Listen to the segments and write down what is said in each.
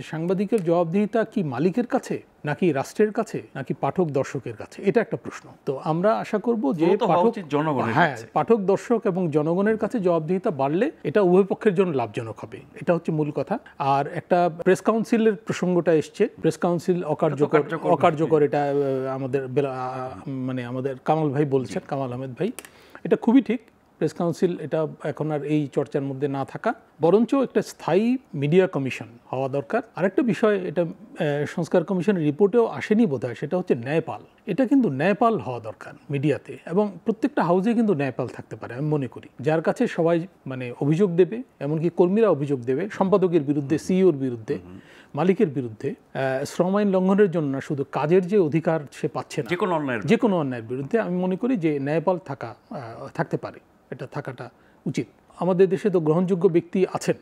সাংবাদিকের জবাবদিহিতা কি মালিকের কাছে নাকি রাষ্ট্রের কাছে নাকি পাঠক দর্শকের কাছে, এটা একটা প্রশ্ন। তো আমরা আশা করব যে পাঠক দর্শক এবং জনগণের কাছে জবাবদিহিতা বাড়লে এটা উভয় পক্ষের জন্য লাভজনক হবে, এটা হচ্ছে মূল কথা। আর একটা প্রেস কাউন্সিলের প্রসঙ্গটা এসছে, প্রেস কাউন্সিল অকার্যকর, এটা আমাদের কামাল ভাই বলছেন, কামাল আহমেদ ভাই, এটা খুবই ঠিক। প্রেস কাউন্সিল এটা এখন আর এই চর্চার মধ্যে না থাকা, বরঞ্চ একটা স্থায়ী মিডিয়া কমিশন হওয়া দরকার। আরেকটা বিষয়, এটা সংস্কার কমিশনের রিপোর্টেও আসেনি বোধহয়, সেটা হচ্ছে ন্যায়পাল। এটা কিন্তু ন্যায়পাল হওয়া দরকার মিডিয়াতে, এবং প্রত্যেকটা হাউসে কিন্তু ন্যায়পাল থাকতে পারে আমি মনে করি, যার কাছে সবাই অভিযোগ দেবে, এমনকি কর্মীরা অভিযোগ দেবে সম্পাদকের বিরুদ্ধে, সিইওর বিরুদ্ধে, মালিকের বিরুদ্ধে, শ্রম আইন লঙ্ঘনের জন্য না, শুধু কাজের যে অধিকার সে পাচ্ছে না, যে কোনো অন্যায়ের বিরুদ্ধে আমি মনে করি যে ন্যায়পাল থাকতে পারে, এটা থাকাটা উচিত। আমাদের দেশে তো গ্রহণযোগ্য ব্যক্তি আছেন,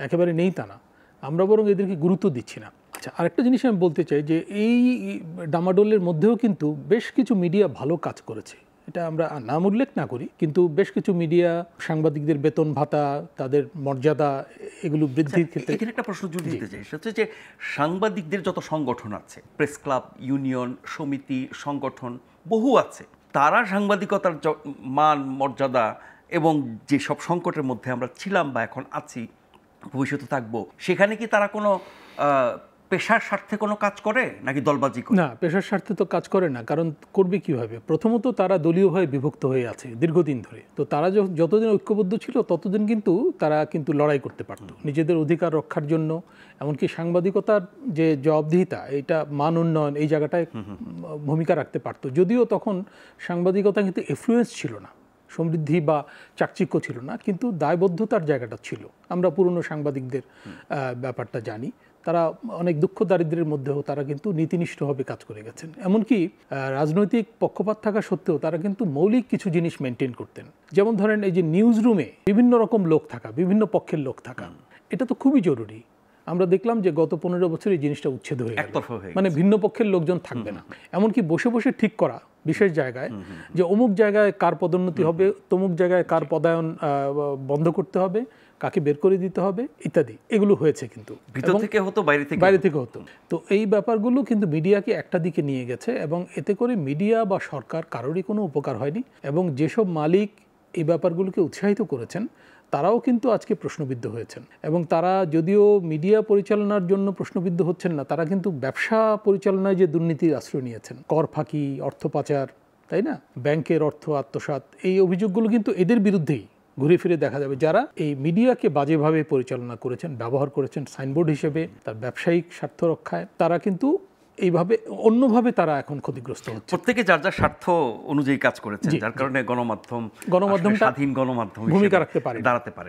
একেবারে নেই তা না, আমরা বরং এদেরকে গুরুত্ব দিচ্ছি না। আচ্ছা, আরেকটা জিনিস আমি বলতে চাই যে এই ডামাডোলের মধ্যেও কিন্তু বেশ কিছু মিডিয়া ভালো কাজ করেছে, এটা আমরা নাম উল্লেখ না করি, কিন্তু বেশ কিছু মিডিয়া সাংবাদিকদের বেতন ভাতা, তাদের মর্যাদা, এগুলো বৃদ্ধির ক্ষেত্রে। এখানে একটা প্রশ্ন জুড়ে দিতে চাই, সেটা হচ্ছে যে সাংবাদিকদের যত সংগঠন আছে, প্রেস ক্লাব, ইউনিয়ন, সমিতি, সংগঠন বহু আছে, তারা সাংবাদিকতার মান, মর্যাদা এবং যেসব সংকটের মধ্যে আমরা ছিলাম বা এখন আছি, ভবিষ্যতে থাকবো, সেখানে কি তারা কোনো পেশার স্বার্থে কোনো কাজ করে নাকি দলবাজি করে? না, পেশার স্বার্থে তো কাজ করে না, কারণ করবে কিভাবে? প্রথমত তারা দলীয়ভাবে বিভক্ত হয়ে আছে দীর্ঘদিন ধরে, তো তারা যতদিন ঐক্যবদ্ধ ছিল ততদিন কিন্তু তারা লড়াই করতে পারত নিজেদের অধিকার রক্ষার জন্য। এমনকি সাংবাদিকতার যে জবাবদিহিতা, এটা মান উন্নয়ন, এই জায়গাটায় ভূমিকা রাখতে পারত, যদিও তখন সাংবাদিকতা কিন্তু এফ্লুয়েন্স ছিল না, সমৃদ্ধি বা চাকচিক্য ছিল না, কিন্তু দায়বদ্ধতার জায়গাটা ছিল। আমরা পুরনো সাংবাদিকদের ব্যাপারটা জানি, তারা অনেক দুঃখ দারিদ্র্যের মধ্যেও তারা কিন্তু নীতিনিষ্ঠভাবে কাজ করে গেছেন। এমনকি রাজনৈতিক পক্ষপাত থাকা সত্ত্বেও তারা কিন্তু মৌলিক কিছু জিনিস মেনটেন করতেন, যেমন ধরেন এই যে নিউজ রুমে বিভিন্ন রকম লোক থাকা, বিভিন্ন পক্ষের লোক থাকা, এটা তো খুবই জরুরি। আমরা দেখলাম যে গত 15 বছর এই জিনিসটা উচ্ছেদ হয়ে গেল, ভিন্ন পক্ষের লোকজন থাকবে না। এমনকি বসে বসে ঠিক করা বিশেষ জায়গায় যে অমুক জায়গায় কার পদোন্নতি হবে, তমুক জায়গায় কার পদায়ন বন্ধ করতে হবে, কাকে বের করে দিতে হবে ইত্যাদি, এগুলো হয়েছে কিন্তু ভিতর থেকে হতো, বাইরে থেকে হতো। তো এই ব্যাপারগুলো কিন্তু মিডিয়াকে একটা দিকে নিয়ে গেছে, এবং এতে করে মিডিয়া বা সরকার কারোরই কোনো উপকার হয়নি। এবং যেসব মালিক এই ব্যাপারগুলোকে উৎসাহিত করেছেন তারাও কিন্তু আজকে প্রশ্নবিদ্ধ হয়েছেন, এবং তারা যদিও মিডিয়া পরিচালনার জন্য প্রশ্নবিদ্ধ হচ্ছেন না, তারা কিন্তু ব্যবসা পরিচালনায় যে দুর্নীতির আশ্রয় নিয়েছেন, কর ফাঁকি, অর্থ পাচার, তাই না, ব্যাংকের অর্থ আত্মসাৎ, এই অভিযোগগুলো কিন্তু এদের বিরুদ্ধেই ঘুরে ফিরে দেখা যাবে, যারা এই মিডিয়াকে বাজেভাবে পরিচালনা করেছেন, ব্যবহার করেছেন সাইনবোর্ড হিসেবে তার ব্যবসায়িক স্বার্থ রক্ষায়, তারা কিন্তু এইভাবে অন্যভাবে তারা এখন ক্ষতিগ্রস্ত হচ্ছে। প্রত্যেকে যার যার স্বার্থ অনুযায়ী কাজ করেছেন, যার কারণে গণমাধ্যম স্বাধীন গণমাধ্যম ভূমিকা রাখতে পারে, দাঁড়াতে পারে।